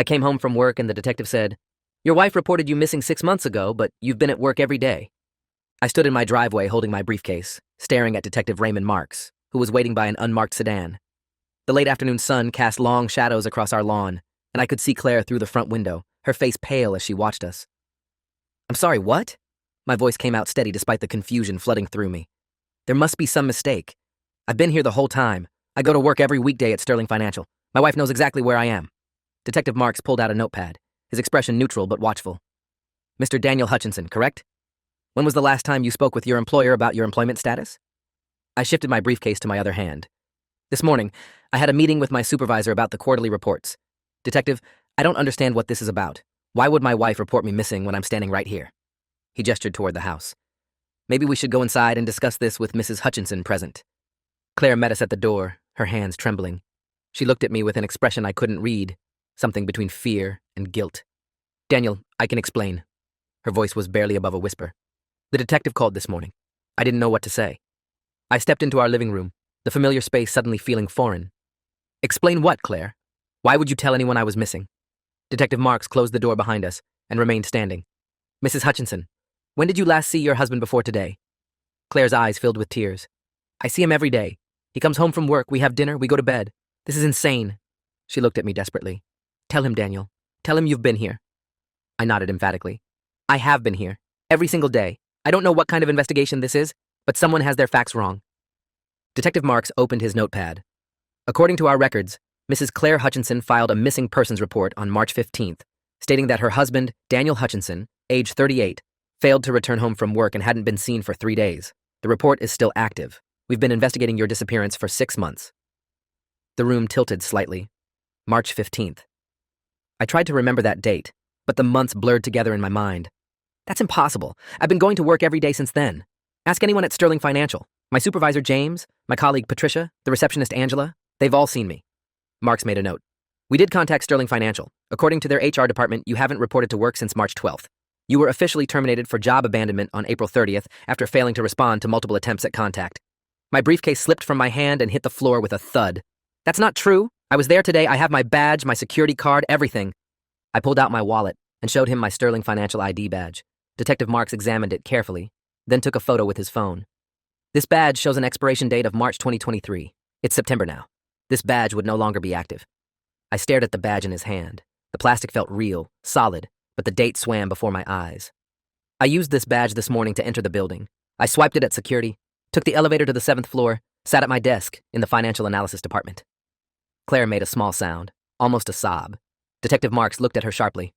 I came home from work and the detective said, "Your wife reported you missing 6 months ago, but you've been at work every day." I stood in my driveway holding my briefcase, staring at Detective Raymond Marks, who was waiting by an unmarked sedan. The late afternoon sun cast long shadows across our lawn, and I could see Claire through the front window, her face pale as she watched us. "I'm sorry, what?" My voice came out steady despite the confusion flooding through me. "There must be some mistake. I've been here the whole time. I go to work every weekday at Sterling Financial. My wife knows exactly where I am." Detective Marks pulled out a notepad, his expression neutral but watchful. "Mr. Daniel Hutchinson, correct? When was the last time you spoke with your employer about your employment status?" I shifted my briefcase to my other hand. "This morning, I had a meeting with my supervisor about the quarterly reports. Detective, I don't understand what this is about. Why would my wife report me missing when I'm standing right here?" He gestured toward the house. "Maybe we should go inside and discuss this with Mrs. Hutchinson present." Claire met us at the door, her hands trembling. She looked at me with an expression I couldn't read, something between fear and guilt. "Daniel, I can explain." Her voice was barely above a whisper. "The detective called this morning. I didn't know what to say." I stepped into our living room, the familiar space suddenly feeling foreign. "Explain what, Claire? Why would you tell anyone I was missing?" Detective Marks closed the door behind us and remained standing. "Mrs. Hutchinson, when did you last see your husband before today?" Claire's eyes filled with tears. "I see him every day. He comes home from work, we have dinner, we go to bed. This is insane." She looked at me desperately. "Tell him, Daniel. Tell him you've been here." I nodded emphatically. "I have been here. Every single day. I don't know what kind of investigation this is, but someone has their facts wrong." Detective Marks opened his notepad. "According to our records, Mrs. Claire Hutchinson filed a missing persons report on March 15th, stating that her husband, Daniel Hutchinson, age 38, failed to return home from work and hadn't been seen for 3 days. The report is still active. We've been investigating your disappearance for 6 months." The room tilted slightly. March 15th. I tried to remember that date, but the months blurred together in my mind. That's impossible. I've been going to work every day since then. Ask anyone at Sterling Financial. My supervisor, James, my colleague, Patricia, the receptionist, Angela. They've all seen me. Marks made a note. "We did contact Sterling Financial. According to their HR department, you haven't reported to work since March 12th. You were officially terminated for job abandonment on April 30th after failing to respond to multiple attempts at contact." My briefcase slipped from my hand and hit the floor with a thud. "That's not true. I was there today. I have my badge, my security card, everything." I pulled out my wallet and showed him my Sterling Financial ID badge. Detective Marks examined it carefully, then took a photo with his phone. "This badge shows an expiration date of March 2023. It's September now. This badge would no longer be active." I stared at the badge in his hand. The plastic felt real, solid, but the date swam before my eyes. "I used this badge this morning to enter the building. I swiped it at security, took the elevator to the 7th floor, sat at my desk in the financial analysis department." Claire made a small sound, almost a sob. Detective Marks looked at her sharply.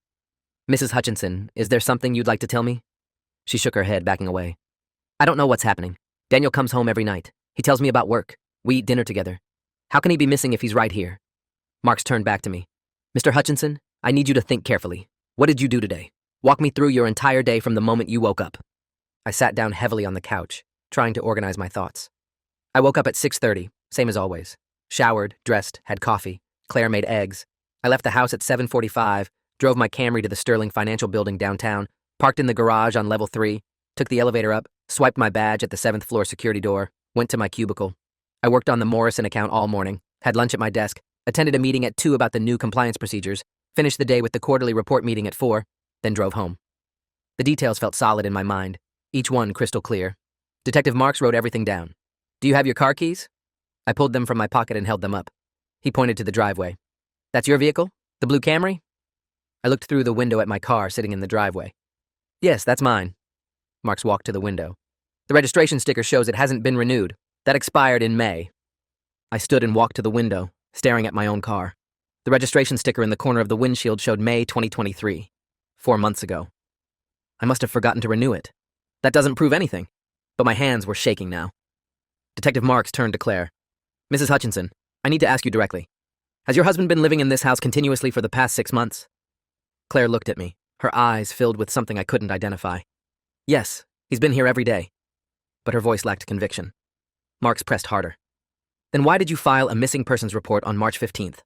"Mrs. Hutchinson, is there something you'd like to tell me?" She shook her head, backing away. "I don't know what's happening. Daniel comes home every night. He tells me about work. We eat dinner together. How can he be missing if he's right here?" Marks turned back to me. "Mr. Hutchinson, I need you to think carefully. What did you do today? Walk me through your entire day from the moment you woke up." I sat down heavily on the couch, trying to organize my thoughts. I woke up at 6:30, same as always. Showered, dressed, had coffee. Claire made eggs. I left the house at 7:45, drove my Camry to the Sterling Financial building downtown, parked in the garage on level 3, took the elevator up, swiped my badge at the 7th floor security door, went to my cubicle. I worked on the Morrison account all morning, had lunch at my desk, attended a meeting at 2 about the new compliance procedures, finished the day with the quarterly report meeting at 4, then drove home. The details felt solid in my mind, each one crystal clear. Detective Marks wrote everything down. "Do you have your car keys?" I pulled them from my pocket and held them up. He pointed to the driveway. "That's your vehicle? The blue Camry?" I looked through the window at my car sitting in the driveway. "Yes, that's mine." Marks walked to the window. "The registration sticker shows it hasn't been renewed. That expired in May." I stood and walked to the window, staring at my own car. The registration sticker in the corner of the windshield showed May 2023, 4 months ago. I must have forgotten to renew it. That doesn't prove anything, but my hands were shaking now. Detective Marks turned to Claire. "Mrs. Hutchinson, I need to ask you directly. Has your husband been living in this house continuously for the past 6 months?" Claire looked at me, her eyes filled with something I couldn't identify. "Yes, he's been here every day." But her voice lacked conviction. Marks pressed harder. "Then why did you file a missing persons report on March 15th?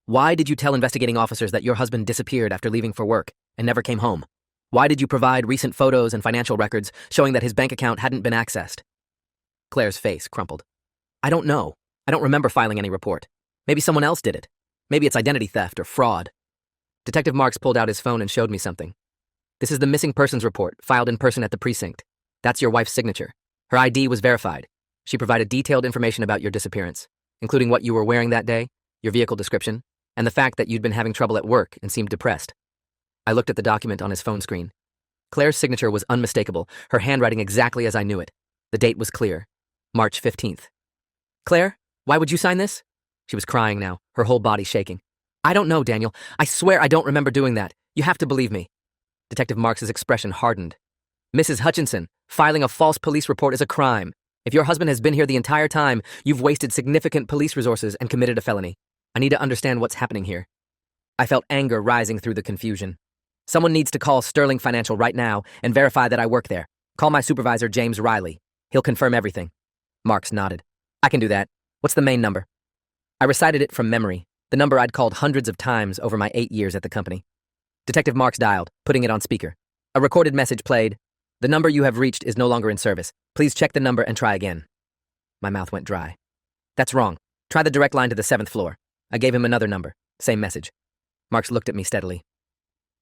Why did you tell investigating officers that your husband disappeared after leaving for work and never came home? Why did you provide recent photos and financial records showing that his bank account hadn't been accessed?" Claire's face crumpled. "I don't know. I don't remember filing any report. Maybe someone else did it. Maybe it's identity theft or fraud." Detective Marks pulled out his phone and showed me something. This is the missing persons report, filed in person at the precinct. That's your wife's signature. Her ID was verified. She provided detailed information about your disappearance, including what you were wearing that day, your vehicle description, and the fact that you'd been having trouble at work and seemed depressed. I looked at the document on his phone screen. Claire's signature was unmistakable, her handwriting exactly as I knew it. The date was clear, March 15th. Claire, why would you sign this? She was crying now, her whole body shaking. I don't know, Daniel. I swear I don't remember doing that. You have to believe me. Detective Marks's expression hardened. Mrs. Hutchinson, filing a false police report is a crime. If your husband has been here the entire time, you've wasted significant police resources and committed a felony. I need to understand what's happening here. I felt anger rising through the confusion. Someone needs to call Sterling Financial right now and verify that I work there. Call my supervisor, James Riley. He'll confirm everything. Marks nodded. I can do that. What's the main number? I recited it from memory, the number I'd called hundreds of times over my 8 years at the company. Detective Marks dialed, putting it on speaker. A recorded message played. The number you have reached is no longer in service. Please check the number and try again. My mouth went dry. That's wrong. Try the direct line to the 7th floor. I gave him another number. Same message. Marks looked at me steadily.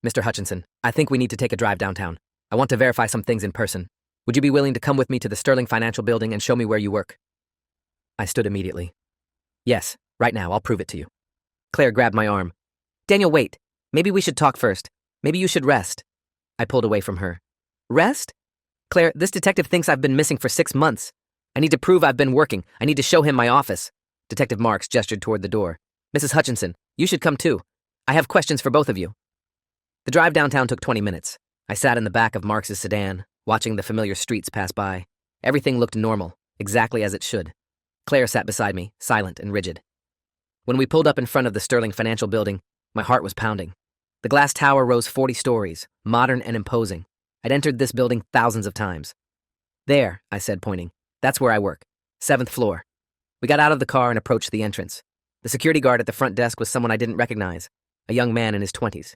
Mr. Hutchinson, I think we need to take a drive downtown. I want to verify some things in person. Would you be willing to come with me to the Sterling Financial building and show me where you work? I stood immediately. Yes, right now, I'll prove it to you. Claire grabbed my arm. Daniel, wait. Maybe we should talk first. Maybe you should rest. I pulled away from her. Rest? Claire, this detective thinks I've been missing for 6 months. I need to prove I've been working. I need to show him my office. Detective Marks gestured toward the door. Mrs. Hutchinson, you should come too. I have questions for both of you. The drive downtown took 20 minutes. I sat in the back of Marks's sedan, watching the familiar streets pass by. Everything looked normal, exactly as it should. Claire sat beside me, silent and rigid. When we pulled up in front of the Sterling Financial building, my heart was pounding. The glass tower rose 40 stories, modern and imposing. I'd entered this building thousands of times. There, I said, pointing. That's where I work. 7th floor. We got out of the car and approached the entrance. The security guard at the front desk was someone I didn't recognize, a young man in his 20s.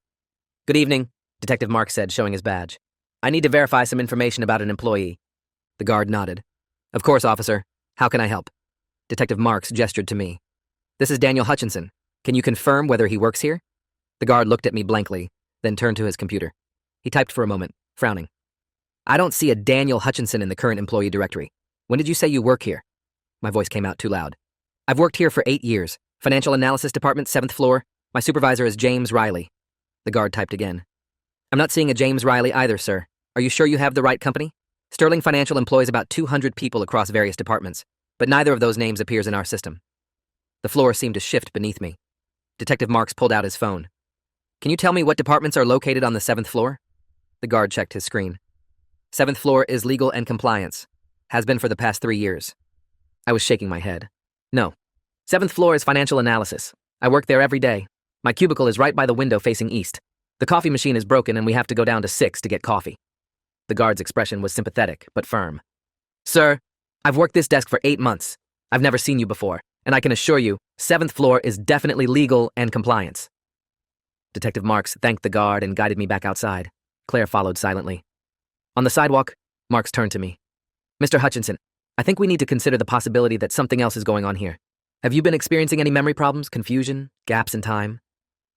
Good evening, Detective Marks said, showing his badge. I need to verify some information about an employee. The guard nodded. Of course, officer. How can I help? Detective Marks gestured to me. This is Daniel Hutchinson. Can you confirm whether he works here? The guard looked at me blankly, then turned to his computer. He typed for a moment, frowning. I don't see a Daniel Hutchinson in the current employee directory. When did you say you work here? My voice came out too loud. I've worked here for 8 years. Financial Analysis Department, 7th floor. My supervisor is James Riley. The guard typed again. I'm not seeing a James Riley either, sir. Are you sure you have the right company? Sterling Financial employs about 200 people across various departments, but neither of those names appears in our system. The floor seemed to shift beneath me. Detective Marks pulled out his phone. Can you tell me what departments are located on the 7th floor? The guard checked his screen. 7th floor is legal and compliance. Has been for the past 3 years. I was shaking my head. No. 7th floor is financial analysis. I work there every day. My cubicle is right by the window facing east. The coffee machine is broken and we have to go down to 6 to get coffee. The guard's expression was sympathetic, but firm. Sir, I've worked this desk for 8 months. I've never seen you before, and I can assure you, 7th floor is definitely legal and compliance. Detective Marks thanked the guard and guided me back outside. Claire followed silently. On the sidewalk, Marks turned to me. Mr. Hutchinson, I think we need to consider the possibility that something else is going on here. Have you been experiencing any memory problems, confusion, gaps in time?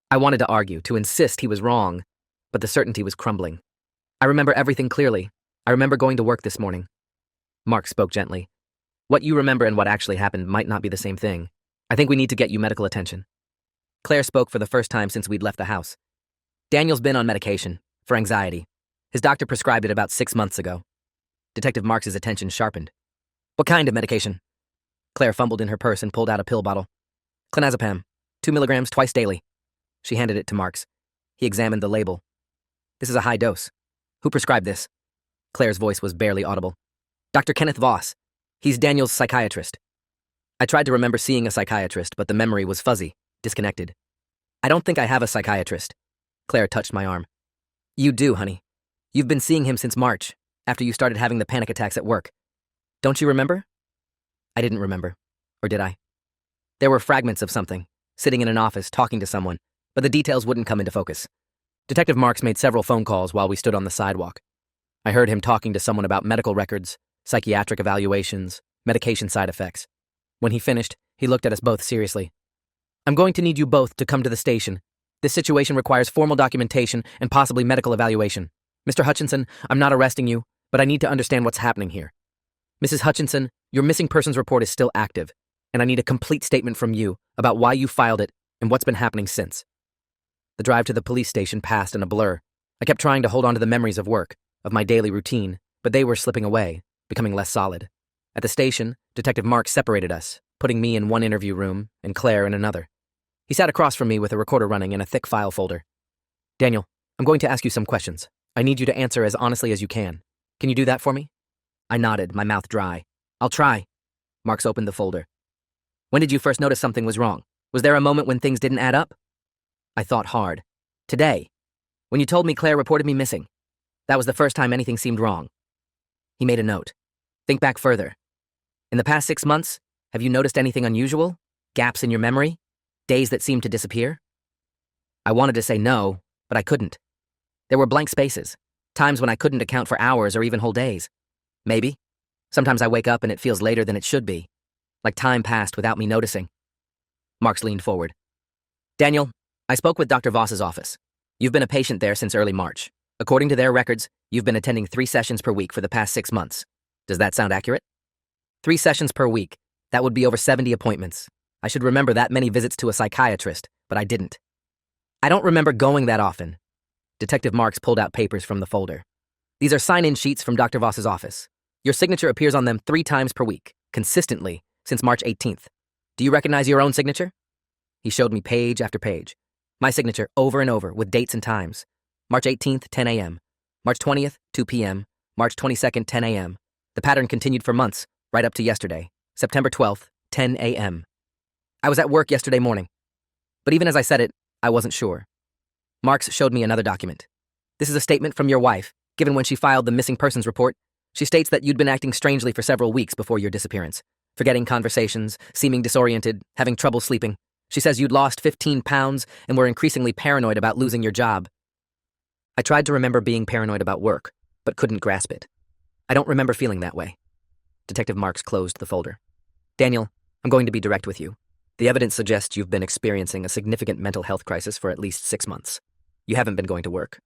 I wanted to argue, to insist he was wrong, but the certainty was crumbling. I remember everything clearly. I remember going to work this morning. Mark spoke gently. What you remember and what actually happened might not be the same thing. I think we need to get you medical attention. Claire spoke for the first time since we'd left the house. Daniel's been on medication, for anxiety. His doctor prescribed it about 6 months ago. Detective Marks's attention sharpened. What kind of medication? Claire fumbled in her purse and pulled out a pill bottle. Clonazepam, 2 milligrams twice daily. She handed it to Marks. He examined the label. This is a high dose. Who prescribed this? Claire's voice was barely audible. Dr. Kenneth Voss. He's Daniel's psychiatrist. I tried to remember seeing a psychiatrist, but the memory was fuzzy, disconnected. I don't think I have a psychiatrist. Claire touched my arm. You do, honey. You've been seeing him since March, after you started having the panic attacks at work. Don't you remember? I didn't remember. Or did I? There were fragments of something, sitting in an office talking to someone, but the details wouldn't come into focus. Detective Marks made several phone calls while we stood on the sidewalk. I heard him talking to someone about medical records, psychiatric evaluations, medication side effects. When he finished, he looked at us both seriously. I'm going to need you both to come to the station. This situation requires formal documentation and possibly medical evaluation. Mr. Hutchinson, I'm not arresting you, but I need to understand what's happening here. Mrs. Hutchinson, your missing persons report is still active, and I need a complete statement from you about why you filed it and what's been happening since. The drive to the police station passed in a blur. I kept trying to hold on to the memories of work, of my daily routine, but they were slipping away, becoming less solid. At the station, Detective Marks separated us, putting me in one interview room and Claire in another. He sat across from me with a recorder running and a thick file folder. Daniel, I'm going to ask you some questions. I need you to answer as honestly as you can. Can you do that for me? I nodded, my mouth dry. I'll try. Marks opened the folder. When did you first notice something was wrong? Was there a moment when things didn't add up? I thought hard. Today. When you told me Claire reported me missing. That was the first time anything seemed wrong. He made a note. Think back further. In the past 6 months, have you noticed anything unusual? Gaps in your memory? Days that seemed to disappear? I wanted to say no, but I couldn't. There were blank spaces, times when I couldn't account for hours or even whole days. Maybe. Sometimes I wake up and it feels later than it should be, like time passed without me noticing. Marks leaned forward. Daniel, I spoke with Dr. Voss's office. You've been a patient there since early March. According to their records, you've been attending 3 sessions per week for the past 6 months. Does that sound accurate? 3 sessions per week. That would be over 70 appointments. I should remember that many visits to a psychiatrist, but I didn't. I don't remember going that often. Detective Marks pulled out papers from the folder. These are sign-in sheets from Dr. Voss's office. Your signature appears on them 3 times per week, consistently, since March 18th. Do you recognize your own signature? He showed me page after page. My signature over and over with dates and times. March 18th, 10 a.m. March 20th, 2 p.m. March 22nd, 10 a.m. The pattern continued for months, right up to yesterday, September 12th, 10 a.m. I was at work yesterday morning. But even as I said it, I wasn't sure. Marks showed me another document. This is a statement from your wife, given when she filed the missing persons report. She states that you'd been acting strangely for several weeks before your disappearance, forgetting conversations, seeming disoriented, having trouble sleeping. She says you'd lost 15 pounds and were increasingly paranoid about losing your job. I tried to remember being paranoid about work, but couldn't grasp it. I don't remember feeling that way. Detective Marks closed the folder. Daniel, I'm going to be direct with you. The evidence suggests you've been experiencing a significant mental health crisis for at least 6 months. You haven't been going to work.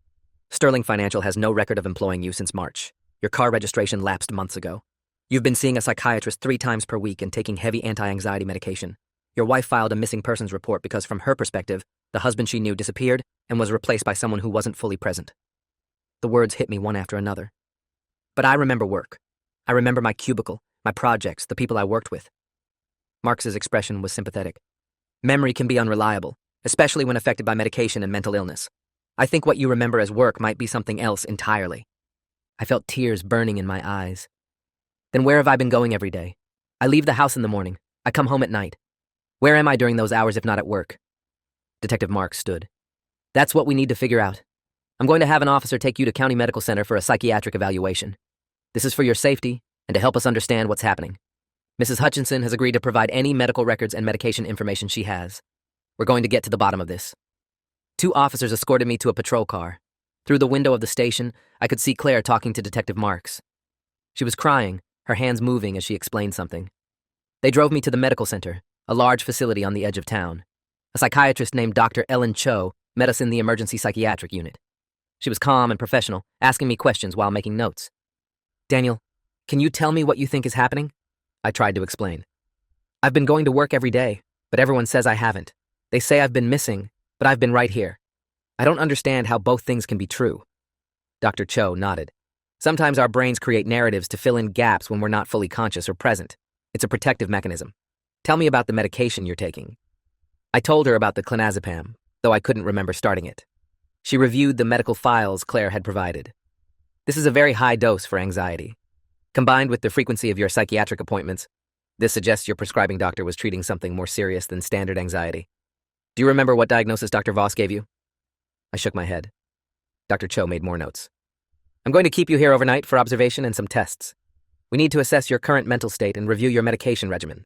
Sterling Financial has no record of employing you since March. Your car registration lapsed months ago. You've been seeing a psychiatrist 3 times per week and taking heavy anti-anxiety medication. Your wife filed a missing persons report because from her perspective, the husband she knew disappeared and was replaced by someone who wasn't fully present. The words hit me one after another. But I remember work. I remember my cubicle, my projects, the people I worked with. Marks's expression was sympathetic. Memory can be unreliable, especially when affected by medication and mental illness. I think what you remember as work might be something else entirely. I felt tears burning in my eyes. Then where have I been going every day? I leave the house in the morning. I come home at night. Where am I during those hours if not at work? Detective Marks stood. That's what we need to figure out. I'm going to have an officer take you to County Medical Center for a psychiatric evaluation. This is for your safety and to help us understand what's happening. Mrs. Hutchinson has agreed to provide any medical records and medication information she has. We're going to get to the bottom of this. 2 officers escorted me to a patrol car. Through the window of the station, I could see Claire talking to Detective Marks. She was crying, her hands moving as she explained something. They drove me to the medical center, a large facility on the edge of town. A psychiatrist named Dr. Ellen Cho met us in the emergency psychiatric unit. She was calm and professional, asking me questions while making notes. Daniel, can you tell me what you think is happening? I tried to explain. I've been going to work every day, but everyone says I haven't. They say I've been missing, but I've been right here. I don't understand how both things can be true. Dr. Cho nodded. Sometimes our brains create narratives to fill in gaps when we're not fully conscious or present. It's a protective mechanism. Tell me about the medication you're taking. I told her about the clonazepam, though I couldn't remember starting it. She reviewed the medical files Claire had provided. This is a very high dose for anxiety. Combined with the frequency of your psychiatric appointments, this suggests your prescribing doctor was treating something more serious than standard anxiety. Do you remember what diagnosis Dr. Voss gave you? I shook my head. Dr. Cho made more notes. I'm going to keep you here overnight for observation and some tests. We need to assess your current mental state and review your medication regimen.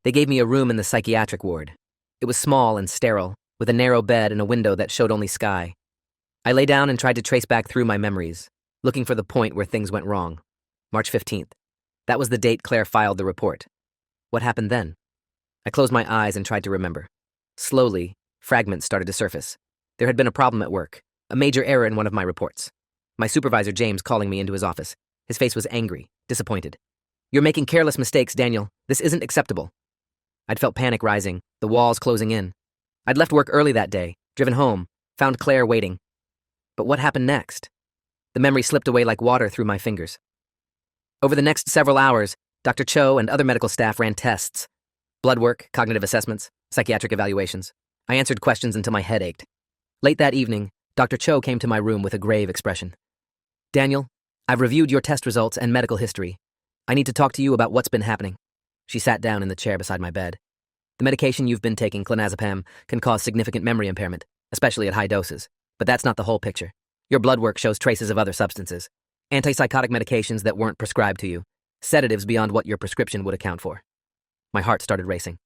They gave me a room in the psychiatric ward. It was small and sterile, with a narrow bed and a window that showed only sky. I lay down and tried to trace back through my memories, looking for the point where things went wrong. March 15th. That was the date Claire filed the report. What happened then? I closed my eyes and tried to remember. Slowly, fragments started to surface. There had been a problem at work, a major error in one of my reports. My supervisor, James, calling me into his office. His face was angry, disappointed. "You're making careless mistakes, Daniel. This isn't acceptable." I'd felt panic rising, the walls closing in. I'd left work early that day, driven home, found Claire waiting. But what happened next? The memory slipped away like water through my fingers. Over the next several hours, Dr. Cho and other medical staff ran tests. Blood work, cognitive assessments, psychiatric evaluations. I answered questions until my head ached. Late that evening, Dr. Cho came to my room with a grave expression. "Daniel, I've reviewed your test results and medical history. I need to talk to you about what's been happening." She sat down in the chair beside my bed. "The medication you've been taking, clonazepam, can cause significant memory impairment, especially at high doses. But that's not the whole picture. Your blood work shows traces of other substances. Antipsychotic medications that weren't prescribed to you. Sedatives beyond what your prescription would account for." My heart started racing.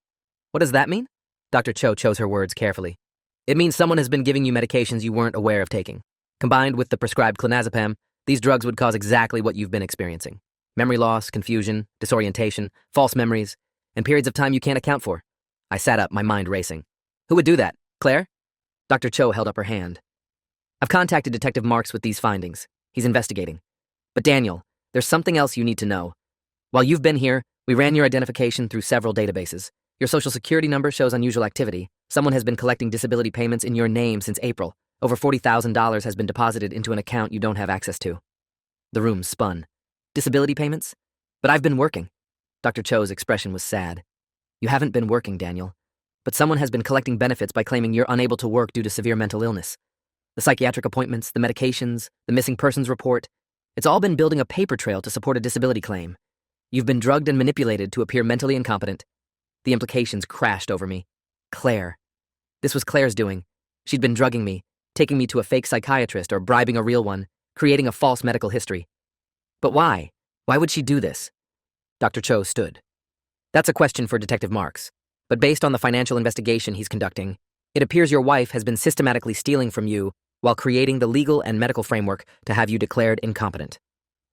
"What does that mean?" Dr. Cho chose her words carefully. "It means someone has been giving you medications you weren't aware of taking. Combined with the prescribed clonazepam, these drugs would cause exactly what you've been experiencing. Memory loss, confusion, disorientation, false memories, and periods of time you can't account for." I sat up, my mind racing. "Who would do that? Claire?" Dr. Cho held up her hand. "I've contacted Detective Marks with these findings. He's investigating. But Daniel, there's something else you need to know. While you've been here, we ran your identification through several databases. Your social security number shows unusual activity. Someone has been collecting disability payments in your name since April. Over $40,000 has been deposited into an account you don't have access to." The room spun. "Disability payments? But I've been working." Dr. Cho's expression was sad. "You haven't been working, Daniel. But someone has been collecting benefits by claiming you're unable to work due to severe mental illness. The psychiatric appointments, the medications, the missing persons report, it's all been building a paper trail to support a disability claim. You've been drugged and manipulated to appear mentally incompetent." The implications crashed over me. Claire. This was Claire's doing. She'd been drugging me, taking me to a fake psychiatrist or bribing a real one, creating a false medical history. But why? Why would she do this? Dr. Cho stood. "That's a question for Detective Marks. But based on the financial investigation he's conducting, it appears your wife has been systematically stealing from you while creating the legal and medical framework to have you declared incompetent.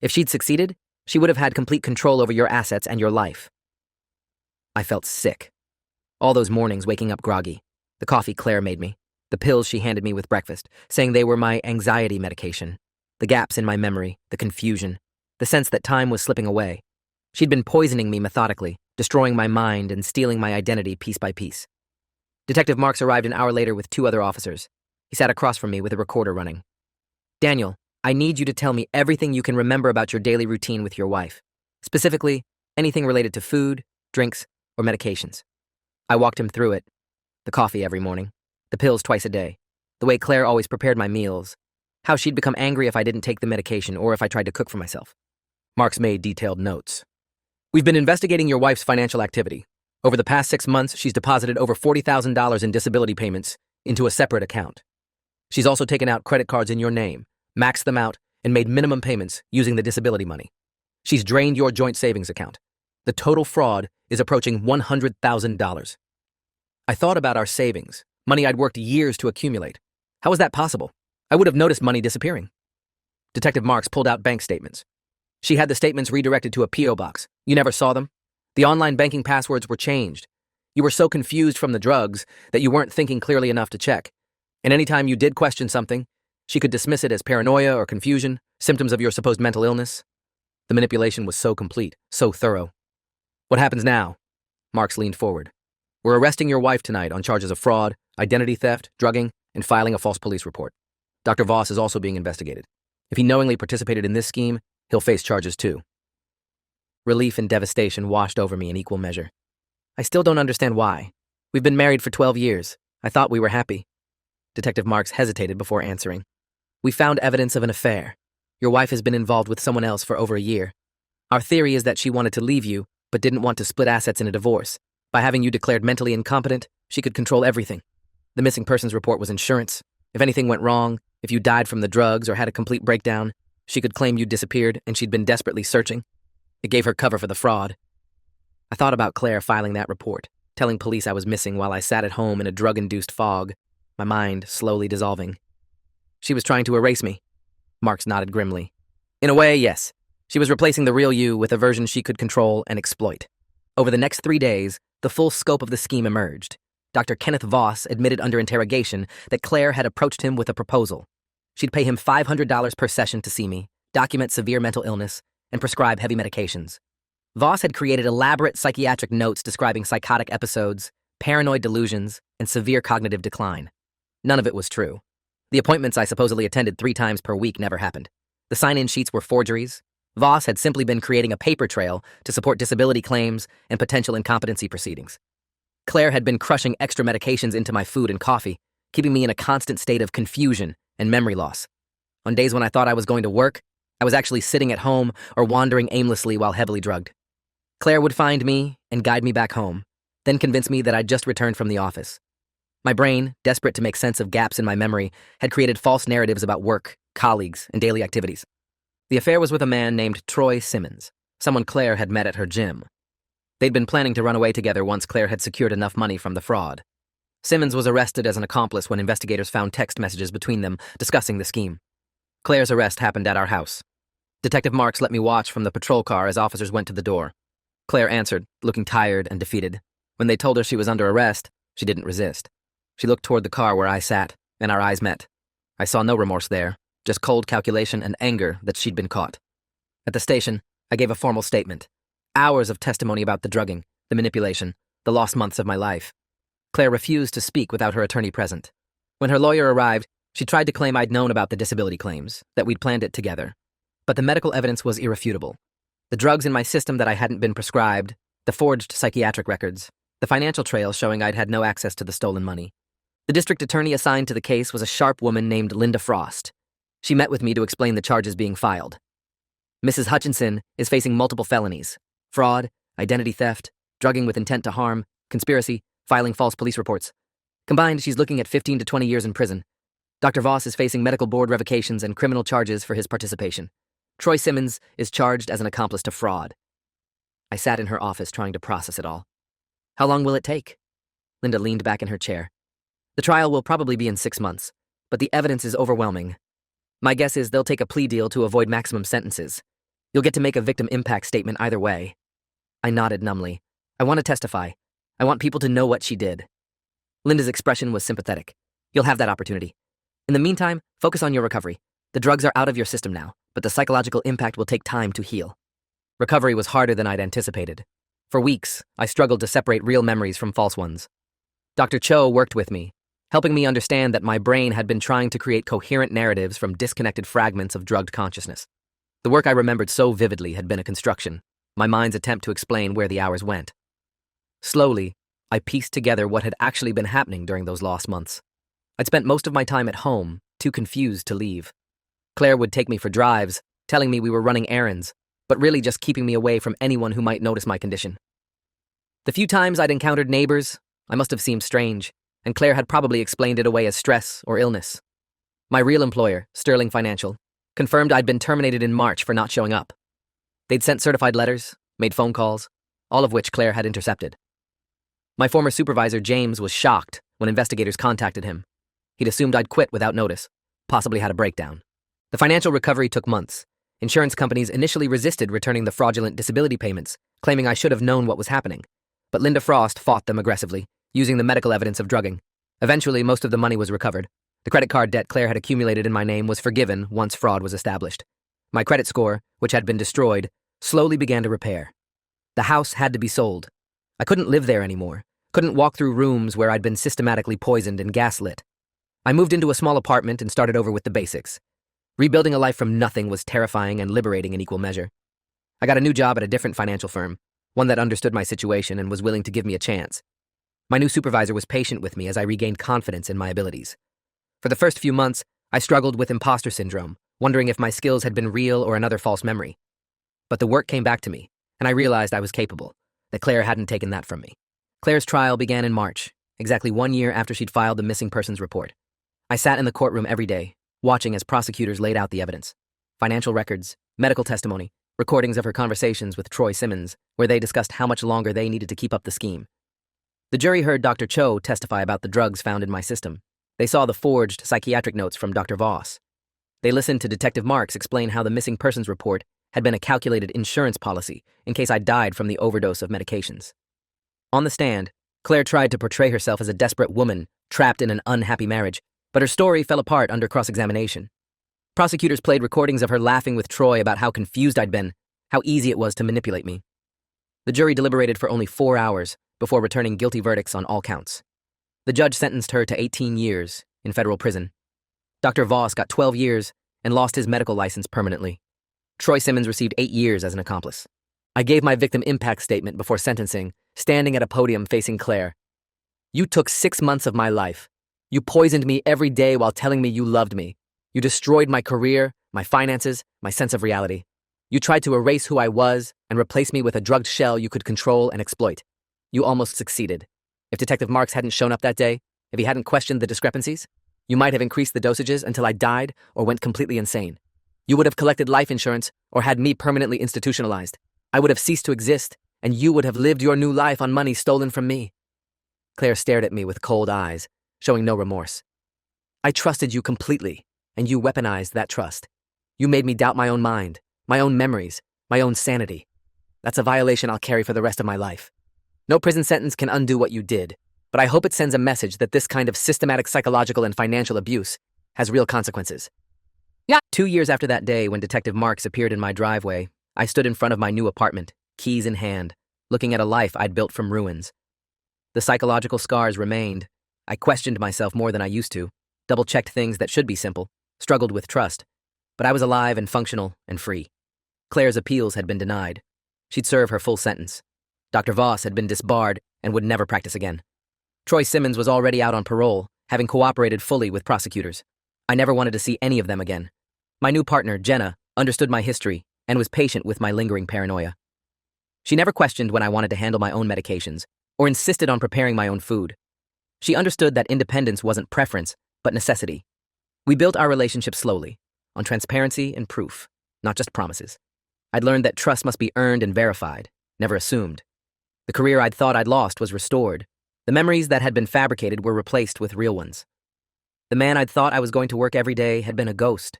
If she'd succeeded, she would have had complete control over your assets and your life." I felt sick. All those mornings waking up groggy, the coffee Claire made me, the pills she handed me with breakfast, saying they were my anxiety medication, the gaps in my memory, the confusion, the sense that time was slipping away. She'd been poisoning me methodically, destroying my mind and stealing my identity piece by piece. Detective Marks arrived an hour later with 2 other officers. He sat across from me with a recorder running. "Daniel, I need you to tell me everything you can remember about your daily routine with your wife. Specifically, anything related to food, drinks, or medications." I walked him through it. The coffee every morning, the pills twice a day, the way Claire always prepared my meals, how she'd become angry if I didn't take the medication or if I tried to cook for myself. Marks made detailed notes. "We've been investigating your wife's financial activity. Over the past 6 months, she's deposited over $40,000 in disability payments into a separate account. She's also taken out credit cards in your name, maxed them out, and made minimum payments using the disability money. She's drained your joint savings account. The total fraud is approaching $100,000. I thought about our savings, money I'd worked years to accumulate. How was that possible? I would have noticed money disappearing." Detective Marks pulled out bank statements. She had the statements redirected to a P.O. box. You never saw them? The online banking passwords were changed. You were so confused from the drugs that you weren't thinking clearly enough to check. And anytime you did question something, she could dismiss it as paranoia or confusion, symptoms of your supposed mental illness. The manipulation was so complete, so thorough. "What happens now?" Marks leaned forward. "We're arresting your wife tonight on charges of fraud, identity theft, drugging, and filing a false police report. Dr. Voss is also being investigated. If he knowingly participated in this scheme, he'll face charges too." Relief and devastation washed over me in equal measure. "I still don't understand why. We've been married for 12 years. I thought we were happy." Detective Marks hesitated before answering. "We found evidence of an affair. Your wife has been involved with someone else for over a year. Our theory is that she wanted to leave you, but didn't want to split assets in a divorce. By having you declared mentally incompetent, she could control everything. The missing persons report was insurance. If anything went wrong, if you died from the drugs or had a complete breakdown, she could claim you disappeared and she'd been desperately searching. It gave her cover for the fraud." I thought about Claire filing that report, telling police I was missing while I sat at home in a drug-induced fog, my mind slowly dissolving. "She was trying to erase me." Marks nodded grimly. "In a way, yes. She was replacing the real you with a version she could control and exploit. Over the next 3 days, the full scope of the scheme emerged. Dr. Kenneth Voss admitted under interrogation that Claire had approached him with a proposal. She'd pay him $500 per session to see me, document severe mental illness, and prescribe heavy medications. Voss had created elaborate psychiatric notes describing psychotic episodes, paranoid delusions, and severe cognitive decline. None of it was true. The appointments I supposedly attended 3 times per week never happened. The sign-in sheets were forgeries. Voss had simply been creating a paper trail to support disability claims and potential incompetency proceedings. Claire had been crushing extra medications into my food and coffee, keeping me in a constant state of confusion and memory loss. On days when I thought I was going to work, I was actually sitting at home or wandering aimlessly while heavily drugged. Claire would find me and guide me back home, then convince me that I'd just returned from the office. My brain, desperate to make sense of gaps in my memory, had created false narratives about work, colleagues, and daily activities. The affair was with a man named Troy Simmons, someone Claire had met at her gym. They'd been planning to run away together once Claire had secured enough money from the fraud. Simmons was arrested as an accomplice when investigators found text messages between them discussing the scheme. Claire's arrest happened at our house. Detective Marks let me watch from the patrol car as officers went to the door. Claire answered, looking tired and defeated. When they told her she was under arrest, she didn't resist. She looked toward the car where I sat, and our eyes met. I saw no remorse there, just cold calculation and anger that she'd been caught. At the station, I gave a formal statement. Hours of testimony about the drugging, the manipulation, the lost months of my life. Claire refused to speak without her attorney present. When her lawyer arrived, she tried to claim I'd known about the disability claims, that we'd planned it together. But the medical evidence was irrefutable. The drugs in my system that I hadn't been prescribed, the forged psychiatric records, the financial trail showing I'd had no access to the stolen money. The district attorney assigned to the case was a sharp woman named Linda Frost. She met with me to explain the charges being filed. Mrs. Hutchinson is facing multiple felonies: fraud, identity theft, drugging with intent to harm, conspiracy, filing false police reports. Combined, she's looking at 15 to 20 years in prison. Dr. Voss is facing medical board revocations and criminal charges for his participation. Troy Simmons is charged as an accomplice to fraud. I sat in her office trying to process it all. How long will it take? Linda leaned back in her chair. The trial will probably be in 6 months, but the evidence is overwhelming. My guess is they'll take a plea deal to avoid maximum sentences. You'll get to make a victim impact statement either way. I nodded numbly. I want to testify. I want people to know what she did. Linda's expression was sympathetic. You'll have that opportunity. In the meantime, focus on your recovery. The drugs are out of your system now, but the psychological impact will take time to heal. Recovery was harder than I'd anticipated. For weeks, I struggled to separate real memories from false ones. Dr. Cho worked with me, helping me understand that my brain had been trying to create coherent narratives from disconnected fragments of drugged consciousness. The work I remembered so vividly had been a construction, my mind's attempt to explain where the hours went. Slowly, I pieced together what had actually been happening during those lost months. I'd spent most of my time at home, too confused to leave. Claire would take me for drives, telling me we were running errands, but really just keeping me away from anyone who might notice my condition. The few times I'd encountered neighbors, I must have seemed strange, and Claire had probably explained it away as stress or illness. My real employer, Sterling Financial, confirmed I'd been terminated in March for not showing up. They'd sent certified letters, made phone calls, all of which Claire had intercepted. My former supervisor, James, was shocked when investigators contacted him. He'd assumed I'd quit without notice, possibly had a breakdown. The financial recovery took months. Insurance companies initially resisted returning the fraudulent disability payments, claiming I should have known what was happening. But Linda Frost fought them aggressively, using the medical evidence of drugging. Eventually, most of the money was recovered. The credit card debt Claire had accumulated in my name was forgiven once fraud was established. My credit score, which had been destroyed, slowly began to repair. The house had to be sold. I couldn't live there anymore, couldn't walk through rooms where I'd been systematically poisoned and gaslit. I moved into a small apartment and started over with the basics. Rebuilding a life from nothing was terrifying and liberating in equal measure. I got a new job at a different financial firm, one that understood my situation and was willing to give me a chance. My new supervisor was patient with me as I regained confidence in my abilities. For the first few months, I struggled with imposter syndrome, wondering if my skills had been real or another false memory. But the work came back to me, and I realized I was capable, that Claire hadn't taken that from me. Claire's trial began in March, exactly 1 year after she'd filed the missing persons report. I sat in the courtroom every day, watching as prosecutors laid out the evidence. Financial records, medical testimony, recordings of her conversations with Troy Simmons, where they discussed how much longer they needed to keep up the scheme. The jury heard Dr. Cho testify about the drugs found in my system. They saw the forged psychiatric notes from Dr. Voss. They listened to Detective Marks explain how the missing persons report had been a calculated insurance policy in case I died from the overdose of medications. On the stand, Claire tried to portray herself as a desperate woman trapped in an unhappy marriage, but her story fell apart under cross-examination. Prosecutors played recordings of her laughing with Troy about how confused I'd been, how easy it was to manipulate me. The jury deliberated for only 4 hours before returning guilty verdicts on all counts. The judge sentenced her to 18 years in federal prison. Dr. Voss got 12 years and lost his medical license permanently. Troy Simmons received 8 years as an accomplice. I gave my victim impact statement before sentencing, standing at a podium facing Claire. You took 6 months of my life. You poisoned me every day while telling me you loved me. You destroyed my career, my finances, my sense of reality. You tried to erase who I was and replace me with a drugged shell you could control and exploit. You almost succeeded. If Detective Marks hadn't shown up that day, if he hadn't questioned the discrepancies, you might have increased the dosages until I died or went completely insane. You would have collected life insurance or had me permanently institutionalized. I would have ceased to exist, and you would have lived your new life on money stolen from me. Claire stared at me with cold eyes, showing no remorse. I trusted you completely, and you weaponized that trust. You made me doubt my own mind, my own memories, my own sanity. That's a violation I'll carry for the rest of my life. No prison sentence can undo what you did, but I hope it sends a message that this kind of systematic psychological and financial abuse has real consequences. 2 years after that day when Detective Marks appeared in my driveway, I stood in front of my new apartment, keys in hand, looking at a life I'd built from ruins. The psychological scars remained. I questioned myself more than I used to, double-checked things that should be simple, struggled with trust, but I was alive and functional and free. Claire's appeals had been denied. She'd serve her full sentence. Dr. Voss had been disbarred and would never practice again. Troy Simmons was already out on parole, having cooperated fully with prosecutors. I never wanted to see any of them again. My new partner, Jenna, understood my history and was patient with my lingering paranoia. She never questioned when I wanted to handle my own medications or insisted on preparing my own food. She understood that independence wasn't preference, but necessity. We built our relationship slowly, on transparency and proof, not just promises. I'd learned that trust must be earned and verified, never assumed. The career I'd thought I'd lost was restored. The memories that had been fabricated were replaced with real ones. The man I'd thought I was going to work every day had been a ghost,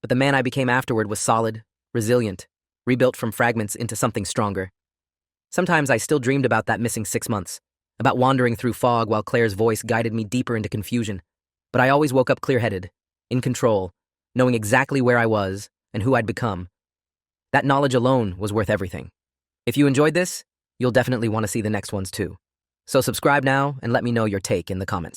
but the man I became afterward was solid, resilient, rebuilt from fragments into something stronger. Sometimes I still dreamed about that missing 6 months, about wandering through fog while Claire's voice guided me deeper into confusion. But I always woke up clear-headed, in control, knowing exactly where I was and who I'd become. That knowledge alone was worth everything. If you enjoyed this, you'll definitely want to see the next ones too. So subscribe now and let me know your take in the comments.